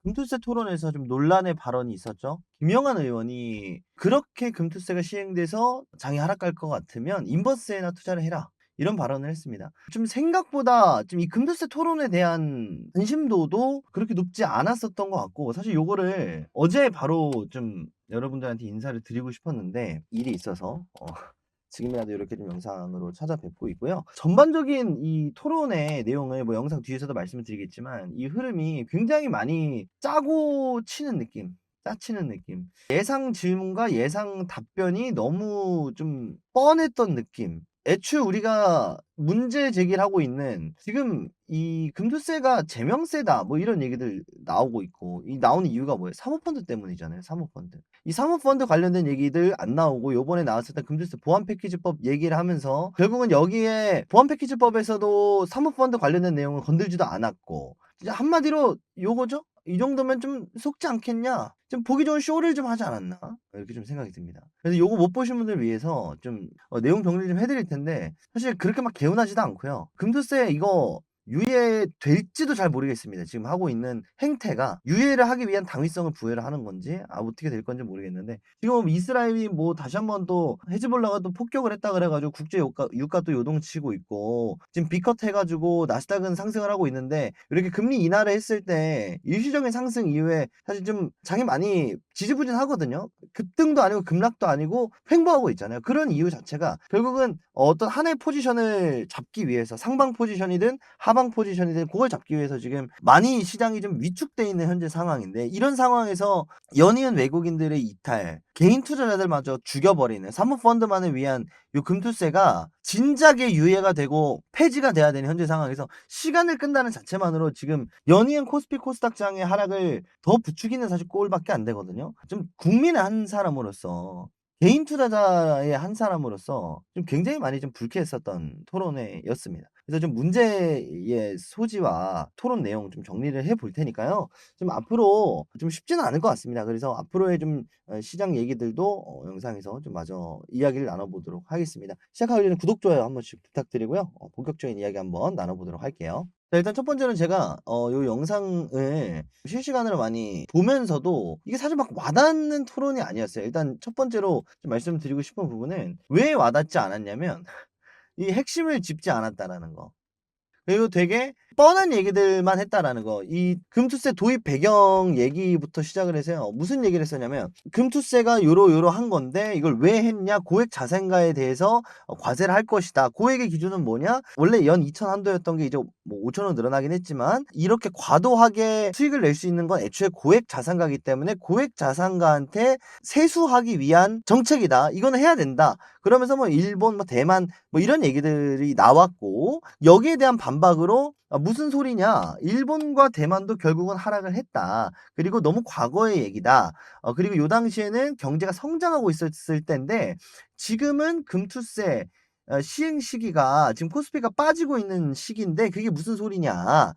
금투세 토론에서 좀 논란의 발언이 있었죠. 김영한 의원이 "그렇게 금투세가 시행돼서 장이 하락할 것 같으면 인버스에나 투자를 해라." 이런 발언을 했습니다. 좀 생각보다 좀 이 금투세 토론에 대한 관심도도 그렇게 높지 않았었던 것 같고, 사실 요거를 어제 바로 좀 여러분들한테 인사를 드리고 싶었는데 일이 있어서 지금이라도 이렇게 좀 영상으로 찾아뵙고 있고요. 전반적인 이 토론의 내용을 뭐 영상 뒤에서도 말씀을 드리겠지만, 이 흐름이 굉장히 많이 짜고 치는 느낌, 짜치는 느낌. 예상 질문과 예상 답변이 너무 좀 뻔했던 느낌. 애초에 우리가 문제 제기를 하고 있는, 지금 이 "금투세가 제명세다." 뭐 이런 얘기들 나오고 있고, 이 나오는 이유가 뭐예요? 사모펀드 때문이잖아요, 사모펀드. 이 사모펀드 관련된 얘기들 안 나오고, 요번에 나왔을 때 금투세 보완 패키지법 얘기를 하면서 결국은 여기에 보완 패키지법에서도 사모펀드 관련된 내용을 건들지도 않았고, 진짜 한마디로 요거죠? '이 정도면 좀 속지 않겠냐? 좀 보기 좋은 쇼를 좀 하지 않았나?' 이렇게 좀 생각이 듭니다. 그래서 요거 못 보신 분들 위해서 좀 내용 정리를 좀 해 드릴 텐데, 사실 그렇게 막 개운하지도 않고요. 금투세 이거 유예될지도 잘 모르겠습니다. 지금 하고 있는 행태가 유예를 하기 위한 당위성을 부여를 하는 건지 어떻게 될 건지 모르겠는데, 지금 이스라엘이 뭐 다시 한번 또 헤즈볼라가 또 폭격을 했다 그래 가지고 국제 유가 또 요동치고 있고, 지금 비컷 해 가지고 나스닥은 상승을 하고 있는데, 이렇게 금리 인하를 했을 때 일시적인 상승 이후에 사실 좀 장이 많이 지지부진하거든요. 급등도 아니고 급락도 아니고 횡보하고 있잖아요. 그런 이유 자체가 결국은 어떤 하나의 포지션을 잡기 위해서, 상방 포지션이든 하방 포지션이든 그걸 잡기 위해서 지금 많이 시장이 좀 위축돼 있는 현재 상황인데, 이런 상황에서 연이은 외국인들의 이탈, 개인 투자자들마저 죽여버리는 사모펀드만을 위한 요 금투세가 진작에 유예가 되고 폐지가 돼야 되는 현재 상황에서 시간을 끈다는 자체만으로 지금 연이은 코스피 코스닥장의 하락을 더 부추기는 사실 꼴밖에 안 되거든요. 좀 국민의 한 사람으로서, 개인 투자자의 한 사람으로서 좀 굉장히 많이 좀 불쾌했었던 토론회였습니다. 그래서 좀 문제의 소지와 토론 내용 좀 정리를 해볼 테니까요. 좀 앞으로 좀 쉽지는 않을 것 같습니다. 그래서 앞으로의 좀 시장 얘기들도 영상에서 좀 마저 이야기를 나눠보도록 하겠습니다. 시작하기 전에 구독, 좋아요 한 번씩 부탁드리고요. 본격적인 이야기 한번 나눠보도록 할게요. 자, 일단 첫 번째는 제가 요 영상을 실시간으로 많이 보면서도 이게 사실 막 와닿는 토론이 아니었어요. 일단 첫 번째로 좀 말씀드리고 싶은 부분은, 왜 와닿지 않았냐면 이 핵심을 짚지 않았다라는 거. 그리고 되게 뻔한 얘기들만 했다라는 거. 이 금투세 도입 배경 얘기부터 시작을 해서요. 무슨 얘기를 했었냐면, 금투세가 요러요러한 건데 이걸 왜 했냐? 고액 자산가에 대해서 과세를 할 것이다. 고액의 기준은 뭐냐? 원래 연 2천 한도였던 게 이제 뭐 5천 원 늘어나긴 했지만, 이렇게 과도하게 수익을 낼 수 있는 건 애초에 고액 자산가이기 때문에 고액 자산가한테 세수하기 위한 정책이다. 이거는 해야 된다. 그러면서 뭐 일본, 뭐 대만, 뭐 이런 얘기들이 나왔고, 여기에 대한 반박으로 무슨 소리냐? 일본과 대만도 결국은 하락을 했다. 그리고 너무 과거의 얘기다. 그리고 요 당시에는 경제가 성장하고 있었을 때인데, 지금은 금투세 시행 시기가, 지금 코스피가 빠지고 있는 시기인데 그게 무슨 소리냐?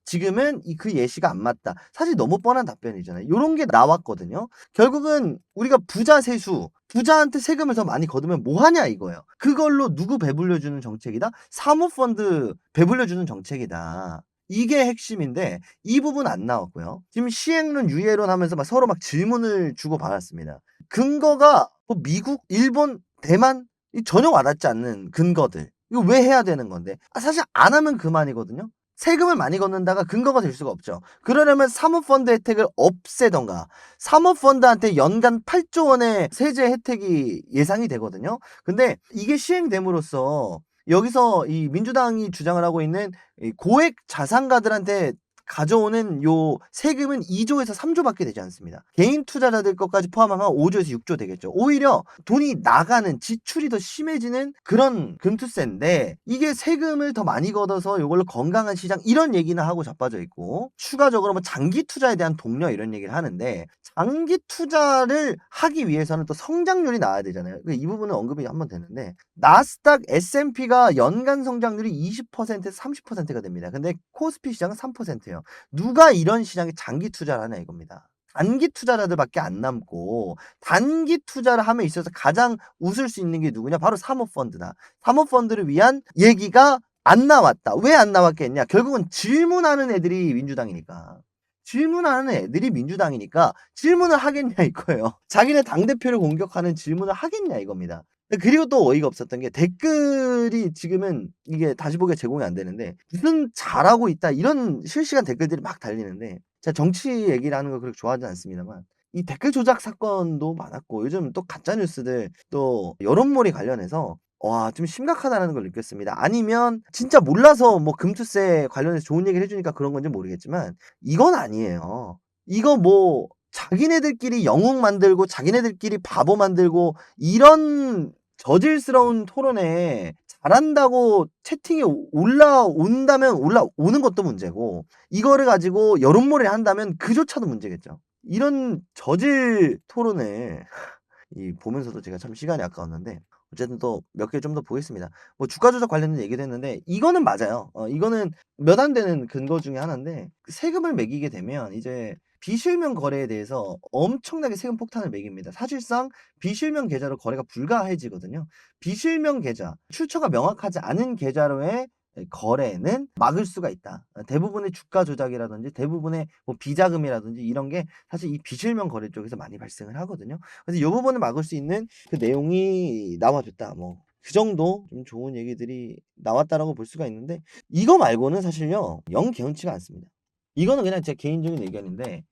지금은 그 예시가 안 맞다. 사실 너무 뻔한 답변이잖아요. 요런 게 나왔거든요. 결국은 우리가 부자 세수, 부자한테 세금을 더 많이 거두면 뭐 하냐 이거예요. 그걸로 누구 배불려 주는 정책이다? 사모펀드 배불려 주는 정책이다. 이게 핵심인데 이 부분 안 나왔고요. 지금 시행론, 유예론 하면서 막 서로 막 질문을 주고받았습니다. 근거가 뭐 미국, 일본, 대만, 전혀 와닿지 않는 근거들. 이거 왜 해야 되는 건데? 사실 안 하면 그만이거든요. 세금을 많이 걷는다가 근거가 될 수가 없죠. 그러려면 사모펀드 혜택을 없애던가, 사모펀드한테 연간 8조 원의 세제 혜택이 예상이 되거든요. 근데 이게 시행됨으로써 여기서 이 민주당이 주장을 하고 있는 이 고액 자산가들한테 가져오는 요 세금은 2조에서 3조밖에 되지 않습니다. 개인 투자자들 것까지 포함하면 5조에서 6조 되겠죠. 오히려 돈이 나가는, 지출이 더 심해지는 그런 금투세인데, 이게 세금을 더 많이 걷어서 요걸로 건강한 시장, 이런 얘기는 하고 자빠져 있고, 추가적으로 뭐 장기 투자에 대한 독려 이런 얘기를 하는데, 장기 투자를 하기 위해서는 또 성장률이 나와야 되잖아요. 이 부분은 언급이 한번 되는데, 나스닥, S&P가 연간 성장률이 20%에서 30%가 됩니다. 근데 코스피 시장은 3%예요. 누가 이런 시장에 장기 투자를 하냐 이겁니다. 단기 투자자들밖에 안 남고, 단기 투자를 함에 있어서 가장 웃을 수 있는 게 누구냐? 바로 사모펀드다. 사모펀드를 위한 얘기가 안 나왔다. 왜 안 나왔겠냐? 결국은 질문하는 애들이 민주당이니까. 질문하는 애들이 민주당이니까 질문을 하겠냐 이거예요. 자기네 당대표를 공격하는 질문을 하겠냐 이겁니다. 그리고 또 어이가 없었던 게 댓글이 지금은 이게 다시 보기가 제공이 안 되는데 무슨 잘하고 있다 이런 실시간 댓글들이 막 달리는데 제가 정치 얘기를 하는 걸 그렇게 좋아하지 않습니다만 이 댓글 조작 사건도 많았고 요즘 또 가짜 뉴스들 또 여론몰이 관련해서 와 좀 심각하다는 걸 느꼈습니다. 아니면 진짜 몰라서 뭐 금투세 관련해서 좋은 얘기를 해 주니까 그런 건지 모르겠지만 이건 아니에요. 이거 뭐 자기네들끼리 영웅 만들고 자기네들끼리 바보 만들고 이런 저질스러운 토론에 잘한다고 채팅이 올라온다면 올라오는 것도 문제고 이거를 가지고 여론몰이를 한다면 그조차도 문제겠죠. 이런 저질 토론을 보면서도 제가 참 시간이 아까웠는데 어쨌든 또 몇 개 좀 더 보겠습니다. 뭐 주가 조작 관련된 얘기도 했는데 이거는 맞아요. 이거는 몇 안 되는 근거 중에 하나인데 세금을 매기게 되면 이제 비실명 거래에 대해서 엄청나게 세금 폭탄을 매깁니다. 사실상 비실명 계좌로 거래가 불가해지거든요. 비실명 계좌, 출처가 명확하지 않은 계좌로의 거래는 막을 수가 있다. 대부분의 주가 조작이라든지 대부분의 뭐 비자금이라든지 이런 게 사실 이 비실명 거래 쪽에서 많이 발생을 하거든요. 그래서 이 부분을 막을 수 있는 그 내용이 나와줬다. 뭐 그 정도 좀 좋은 얘기들이 나왔다라고 볼 수가 있는데 이거 말고는 사실요 영 개운치가 않습니다. 이거는 그냥 제 개인적인 의견인데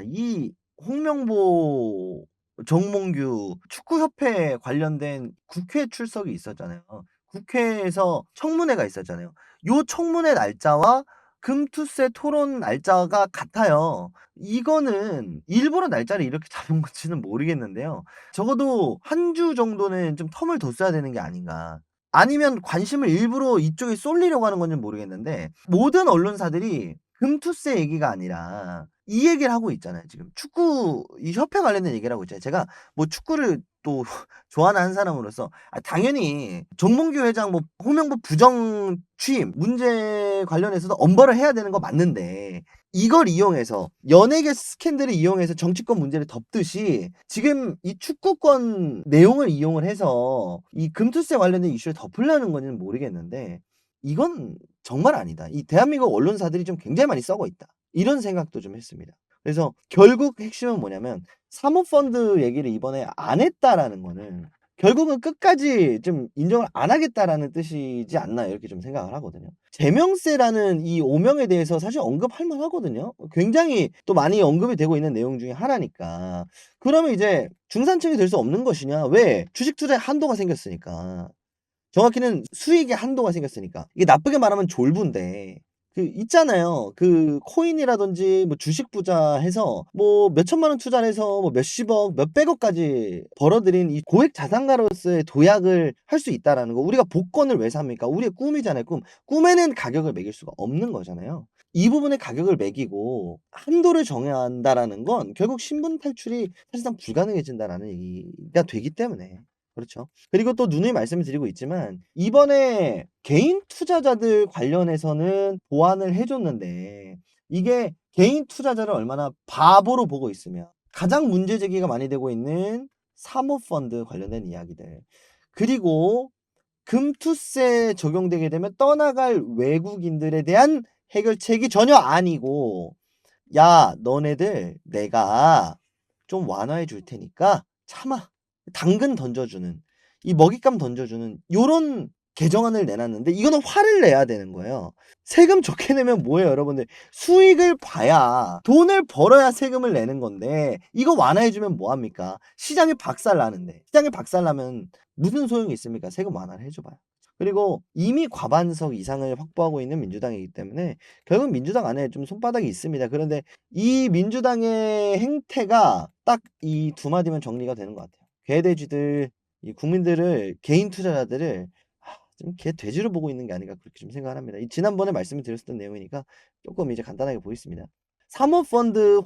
이 홍명보, 정몽규 축구협회 관련된 국회 출석이 있었잖아요. 국회에서 청문회가 있었잖아요. 요 청문회 날짜와 금투세 토론 날짜가 같아요. 이거는 일부러 날짜를 이렇게 잡은 건지는 모르겠는데요. 적어도 한 주 정도는 좀 텀을 뒀어야 되는 게 아닌가. 아니면 관심을 일부러 이쪽에 쏠리려고 하는 건지는 모르겠는데 모든 언론사들이 금투세 얘기가 아니라 이 얘기를 하고 있잖아요. 지금 축구 이 협회 관련된 얘기를 하고 있잖아요. 제가 뭐 축구를 또 좋아하는 한 사람으로서 당연히 정몽규 회장 뭐 홍명보 부정 취임 문제 관련해서도 엄벌을 해야 되는 거 맞는데 이걸 이용해서 연예계 스캔들을 이용해서 정치권 문제를 덮듯이 지금 이 축구권 내용을 이용을 해서 이 금투세 관련된 이슈를 덮으려는 건지는 모르겠는데 이건 정말 아니다. 이 대한민국 언론사들이 좀 굉장히 많이 썩어 있다. 이런 생각도 좀 했습니다. 그래서 결국 핵심은 뭐냐면 사모펀드 얘기를 이번에 안 했다라는 거는 결국은 끝까지 좀 인정을 안 하겠다라는 뜻이지 않나 이렇게 좀 생각을 하거든요. 제명세라는 이 오명에 대해서 사실 언급할 만하거든요. 굉장히 또 많이 언급이 되고 있는 내용 중에 하나니까. 그러면 이제 중산층이 될 수 없는 것이냐? 왜? 주식 투자에 한도가 생겼으니까. 정확히는 수익의 한도가 생겼으니까. 이게 나쁘게 말하면 졸부인데 그 있잖아요. 그 코인이라든지 뭐 주식 부자 해서 뭐 몇천만 원 투자를 해서 뭐 몇십억, 몇백억까지 벌어들인 이 고액 자산가로서의 도약을 할 수 있다라는 거. 우리가 복권을 왜 삽니까? 우리의 꿈이잖아요, 꿈. 꿈에는 가격을 매길 수가 없는 거잖아요. 이 부분에 가격을 매기고 한도를 정해야 한다라는 건 결국 신분 탈출이 사실상 불가능해진다라는 얘기가 되기 때문에 그렇죠. 그리고 또 누누이 말씀을 드리고 있지만 이번에 개인 투자자들 관련해서는 보완을 해 줬는데 이게 개인 투자자를 얼마나 바보로 보고 있으면 가장 문제 제기가 많이 되고 있는 사모펀드 관련된 이야기들 그리고 금투세 적용되게 되면 떠나갈 외국인들에 대한 해결책이 전혀 아니고 "야 너네들 내가 좀 완화해 줄 테니까 참아." 당근 던져주는 이 먹잇감 던져주는 요런 개정안을 내놨는데 이거는 화를 내야 되는 거예요. 세금 적게 내면 뭐예요 여러분들. 수익을 봐야 돈을 벌어야 세금을 내는 건데 이거 완화해 주면 뭐 합니까? 시장이 박살나는데. 시장이 박살나면 무슨 소용이 있습니까? 세금 완화를 해 줘 봐요. 그리고 이미 과반석 이상을 확보하고 있는 민주당이기 때문에 결국 민주당 안에 좀 손바닥이 있습니다. 그런데 이 민주당의 행태가 딱 이 두 마디면 정리가 되는 것 같아요. 개돼지들 이 국민들을 개인 투자자들을 좀 개돼지로 보고 있는 게 아닌가 그렇게 좀 생각을 합니다. 이 지난번에 말씀을 드렸었던 내용이니까 조금 이제 간단하게 보겠습니다. 사모펀드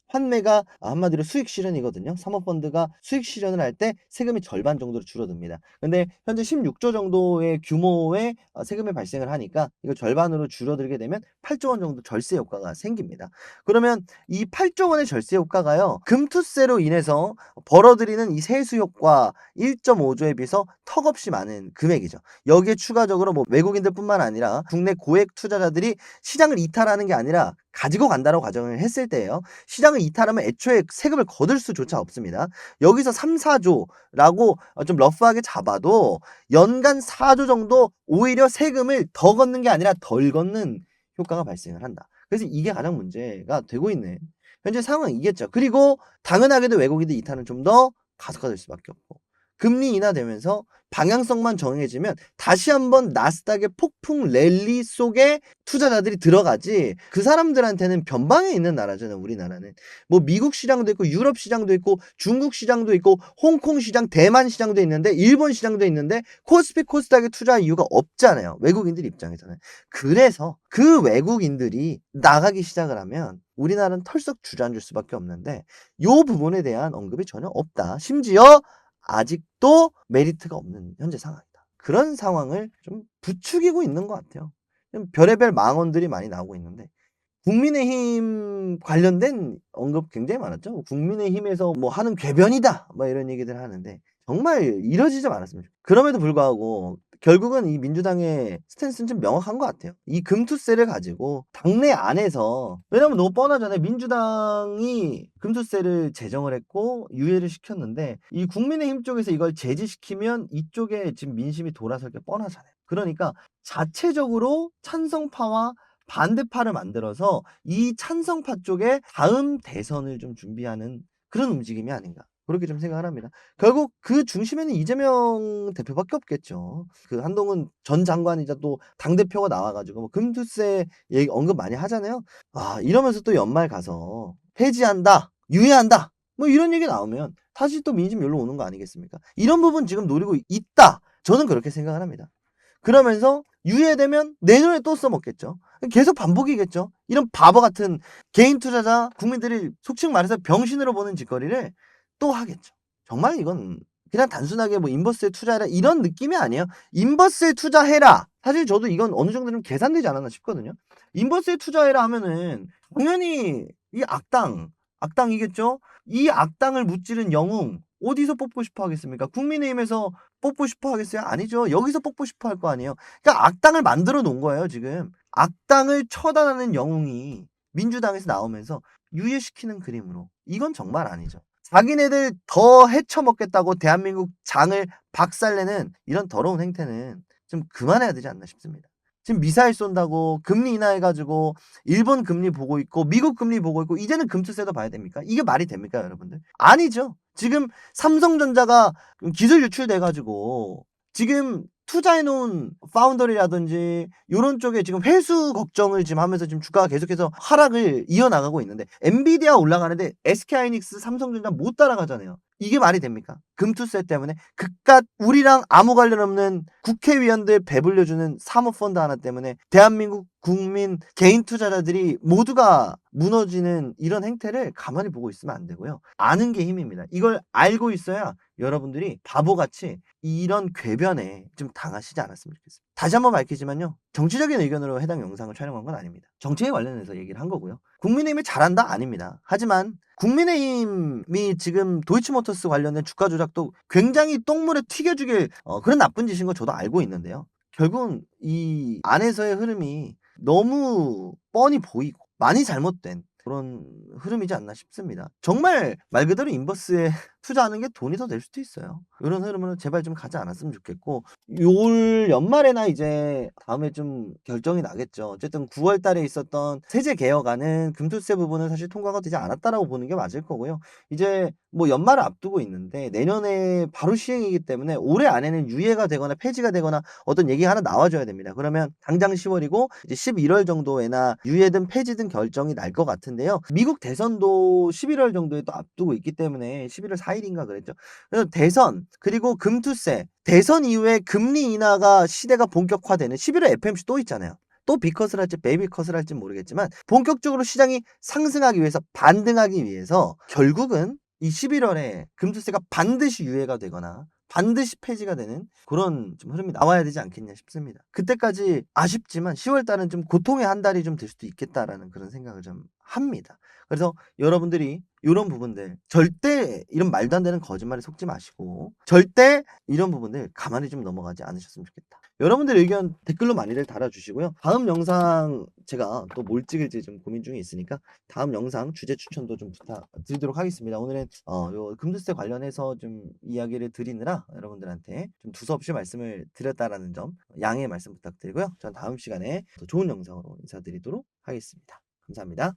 환매가 한마디로 수익 실현이거든요. 사모펀드가 수익 실현을 할 때 세금이 절반 정도로 줄어듭니다. 근데 현재 16조 정도의 규모의 세금이 발생을 하니까 이거 절반으로 줄어들게 되면 8조 원 정도 절세 효과가 생깁니다. 그러면 이 8조 원의 절세 효과가요. 금투세로 인해서 벌어들이는 이 세수 효과 1.5조에 비해서 턱없이 많은 금액이죠. 여기에 추가적으로 뭐 외국인들뿐만 아니라 국내 고액 투자자들이 시장을 이탈하는 게 아니라 가지고 간다라고 가정을 했을 때예요. 시장을 이탈하면 애초에 세금을 거둘 수조차 없습니다. 여기서 3-4조라고 좀 러프하게 잡아도 연간 4조 정도 오히려 세금을 더 걷는 게 아니라 덜 걷는 효과가 발생을 한다. 그래서 이게 가장 문제가 되고 있는 현재 상황이겠죠. 그리고 당연하게도 외국인들 이탈은 좀 더 가속화될 수밖에 없고 금리 인하되면서 방향성만 정해지면 다시 한번 나스닥의 폭풍 랠리 속에 투자자들이 들어가지 그 사람들한테는 변방에 있는 나라잖아요. 우리나라는. 뭐 미국 시장도 있고 유럽 시장도 있고 중국 시장도 있고 홍콩 시장, 대만 시장도 있는데 일본 시장도 있는데 코스피 코스닥에 투자할 이유가 없잖아요. 외국인들 입장에서는. 그래서 그 외국인들이 나가기 시작을 하면 우리나라는 털썩 주저앉을 수밖에 없는데 요 부분에 대한 언급이 전혀 없다. 심지어 아직도 메리트가 없는 현재 상황이다. 그런 상황을 좀 부추기고 있는 것 같아요. 별의별 망언들이 많이 나오고 있는데 국민의힘 관련된 언급 굉장히 많았죠. 국민의힘에서 뭐 하는 궤변이다 뭐 이런 얘기들 하는데 정말 이뤄지지 않았습니다. 그럼에도 불구하고 결국은 이 민주당의 스탠스는 좀 명확한 것 같아요. 이 금투세를 가지고 당내 안에서 왜냐면 너무 뻔하잖아요. 민주당이 금투세를 제정을 했고 유예를 시켰는데 이 국민의힘 쪽에서 이걸 제지시키면 이쪽에 지금 민심이 돌아설 게 뻔하잖아요. 그러니까 자체적으로 찬성파와 반대파를 만들어서 이 찬성파 쪽에 다음 대선을 좀 준비하는 그런 움직임이 아닌가. 그렇게 좀 생각을 합니다. 결국 그 중심에는 이재명 대표밖에 없겠죠. 그 한동훈 전 장관이자 또 당대표가 나와가지고 뭐 금투세 얘기 언급 많이 하잖아요. 아, 이러면서 또 연말 가서 폐지한다, 유예한다, 뭐 이런 얘기 나오면 다시 또 민심 열로 오는 거 아니겠습니까? 이런 부분 지금 노리고 있다. 저는 그렇게 생각을 합니다. 그러면서 유예되면 내년에 또 써먹겠죠. 계속 반복이겠죠. 이런 바보 같은 개인 투자자 국민들이 속칭 말해서 병신으로 보는 짓거리를 또 하겠죠. 정말 이건 그냥 단순하게 뭐 인버스에 투자해라 이런 느낌이 아니에요. 인버스에 투자해라. 사실 저도 이건 어느 정도 좀 계산되지 않았나 싶거든요. 인버스에 투자해라 하면은 당연히 이 악당이겠죠. 이 악당을 무찌른 영웅 어디서 뽑고 싶어 하겠습니까? 국민의힘에서 뽑고 싶어 하겠어요? 아니죠. 여기서 뽑고 싶어 할 거 아니에요. 그러니까 악당을 만들어 놓은 거예요, 지금. 악당을 처단하는 영웅이 민주당에서 나오면서 유예시키는 그림으로. 이건 정말 아니죠. 자기네들 더 헤쳐먹겠다고 대한민국 장을 박살내는 이런 더러운 행태는 좀 그만해야 되지 않나 싶습니다. 지금 미사일 쏜다고 금리 인하해가지고 일본 금리 보고 있고 미국 금리 보고 있고 이제는 금투세도 봐야 됩니까? 이게 말이 됩니까, 여러분들? 아니죠. 지금 삼성전자가 기술 유출돼가지고 지금 투자해놓은 파운더리라든지 이런 쪽에 지금 회수 걱정을 지금 하면서 지금 주가가 계속해서 하락을 이어나가고 있는데 엔비디아 올라가는데 SK하이닉스, 삼성전자 못 따라가잖아요. 이게 말이 됩니까? 금투세 때문에 그깟 우리랑 아무 관련 없는 국회의원들 배불려주는 사모펀드 하나 때문에 대한민국 국민 개인 투자자들이 모두가 무너지는 이런 행태를 가만히 보고 있으면 안 되고요. 아는 게 힘입니다. 이걸 알고 있어야 여러분들이 바보같이 이런 궤변에 좀 당하시지 않았으면 좋겠습니다. 다시 한번 밝히지만요. 정치적인 의견으로 해당 영상을 촬영한 건 아닙니다. 정치에 관련해서 얘기를 한 거고요. 국민의힘이 잘한다? 아닙니다. 하지만 국민의힘이 지금 도이치모터스 관련된 주가 조작도 굉장히 똥물에 튀겨주길 그런 나쁜 짓인 거 저도 알고 있는데요. 결국은 이 안에서의 흐름이 너무 뻔히 보이고 많이 잘못된 그런 흐름이지 않나 싶습니다. 정말 말 그대로 인버스에 투자하는 게 돈이 더 될 수도 있어요. 이런 흐름은 제발 좀 가지 않았으면 좋겠고 올 연말에나 이제 다음에 좀 결정이 나겠죠. 어쨌든 9월 달에 있었던 세제 개혁안은 금투세 부분은 사실 통과가 되지 않았다라고 보는 게 맞을 거고요. 이제 뭐 연말을 앞두고 있는데 내년에 바로 시행이기 때문에 올해 안에는 유예가 되거나 폐지가 되거나 어떤 얘기가 하나 나와줘야 됩니다. 그러면 당장 10월이고 이제 11월 정도에나 유예든 폐지든 결정이 날 것 같은데요. 미국 대선도 11월 정도에 또 앞두고 있기 때문에 11월 4일인가 그랬죠. 그래서 대선 그리고 금투세 대선 이후에 금리 인하가 시대가 본격화되는 11월 FMC 또 있잖아요. 또 B컷을 할지 베이비컷을 할지 모르겠지만 본격적으로 시장이 상승하기 위해서 반등하기 위해서 결국은 이 11월에 금투세가 반드시 유예가 되거나 반드시 폐지가 되는 그런 좀 흐름이 나와야 되지 않겠냐 싶습니다. 그때까지 아쉽지만 10월 달은 좀 고통의 한 달이 좀 될 수도 있겠다라는 그런 생각을 좀 합니다. 그래서 여러분들이 요런 부분들 절대 이런 말도 안 되는 거짓말에 속지 마시고 절대 이런 부분들 가만히 좀 넘어가지 않으셨으면 좋겠다. 여러분들의 의견 댓글로 많이들 달아 주시고요. 다음 영상 제가 또 뭘 찍을지 좀 고민 중에 있으니까 다음 영상 주제 추천도 좀 부탁드리도록 하겠습니다. 오늘은 요 금투세 관련해서 좀 이야기를 드리느라 여러분들한테 좀 두서없이 말씀을 드렸다라는 점 양해의 말씀 부탁드리고요. 전 다음 시간에 더 좋은 영상으로 인사드리도록 하겠습니다. 감사합니다.